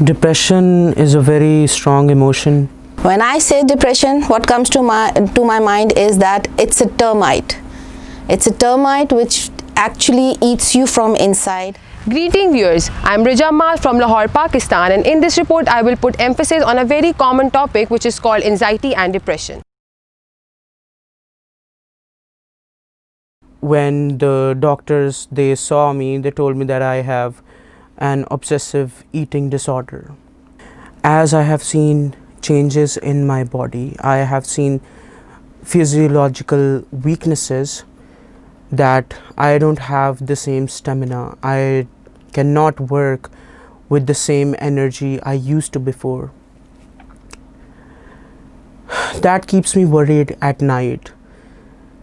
Depression is a very strong emotion. When I say depression, what comes to my mind is that it's a termite. It's a termite which actually eats you from inside. Greeting viewers, I am Rijja from Lahore, Pakistan, and in this report I will put emphasis on a very common topic which is called anxiety and depression. When the doctors they saw me, they told me that I have an obsessive eating disorder. As I have seen changes in my body, I have seen physiological weaknesses, that I don't have the same stamina. I cannot work with the same energy I used to before. That keeps me worried at night.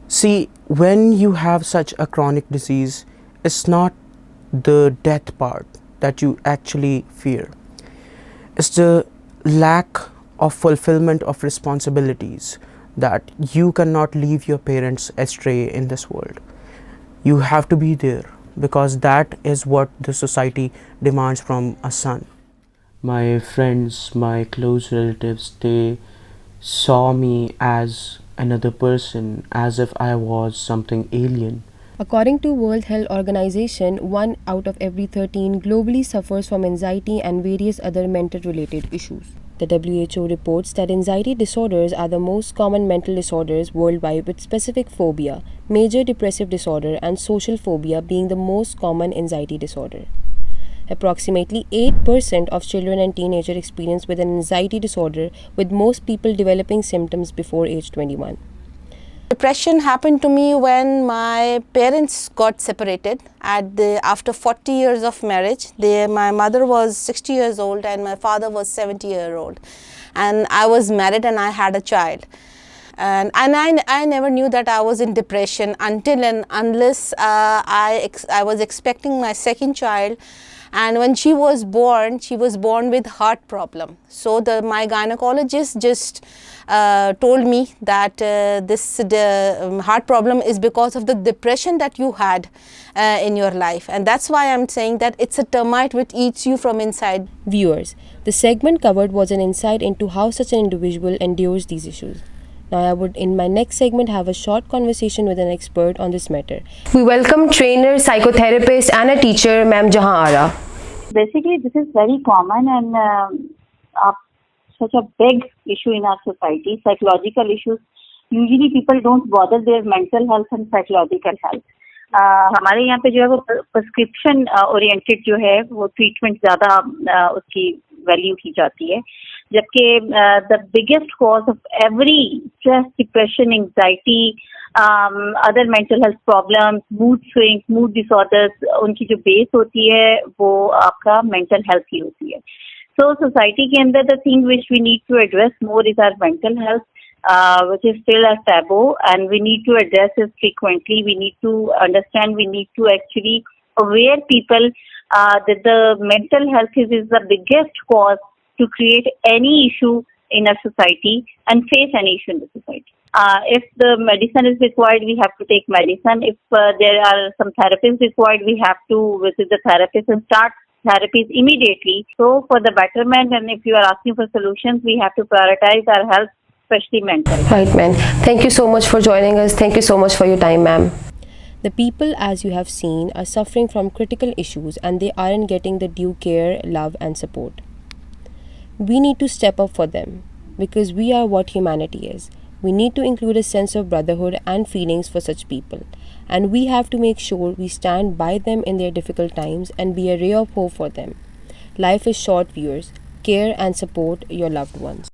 See, when you have such a chronic disease, it's not the death part that you actually fear. It's the lack of fulfillment of responsibilities, that you cannot leave your parents astray in this world. You have to be there because that is what the society demands from a son. My friends, my close relatives, they saw me as another person, as if I was something alien. According to World Health Organization, 1 out of every 13 globally suffers from anxiety and various other mental related issues. The WHO reports that anxiety disorders are the most common mental disorders worldwide, with specific phobia, major depressive disorder, and social phobia being the most common anxiety disorder. Approximately 8% of children and teenagers experience with an anxiety disorder, with most people developing symptoms before age 21. Depression happened to me when my parents got separated after 40 years of marriage. My mother was 60 years old and my father was 70-year-old, and I was married and I had a child. And I never knew that I was in depression until and unless I was expecting my second child. And when she was born with heart problem. So my gynecologist just told me that this heart problem is because of the depression that you had in your life. And that's why I'm saying that it's a termite which eats you from inside. Viewers, the segment covered was an insight into how such an individual endures these issues. Now I would in my next segment have a short conversation with an expert on this matter. We welcome trainer, psychotherapist and a teacher, Ma'am Jahan Ara. Basically, this is very common and such a big issue in our society. Psychological issues, usually people don't bother their mental health and psychological health. हमारे यहाँ पे जो है वो prescription oriented जो है वो treatment ज़्यादा उसकी वैल्यू की जाती है, जबकि the biggest cause of every stress, depression, anxiety, other mental health problems, mood swings, mood disorders, उनकी जो बेस होती है वो आपका मेंटल हेल्थ ही होती है. सो सोसाइटी के अंदर the thing which we need to address more is our mental health, which is still a taboo, and we need to address it frequently. We need to understand, we need to actually aware people that the mental health is the biggest cause to create any issue in a society and face any issue in the society. If the medicine is required, we have to take medicine. If there are some therapies required, we have to visit the therapist and start therapies immediately. So for the betterment, and if you are asking for solutions, we have to prioritize our health, especially mental. Right, ma'am. Thank you so much for joining us. Thank you so much for your time, ma'am. The people, as you have seen, are suffering from critical issues and they aren't getting the due care, love and support. We need to step up for them because we are what humanity is. We need to include a sense of brotherhood and feelings for such people. And we have to make sure we stand by them in their difficult times and be a ray of hope for them. Life is short, viewers. Care and support your loved ones.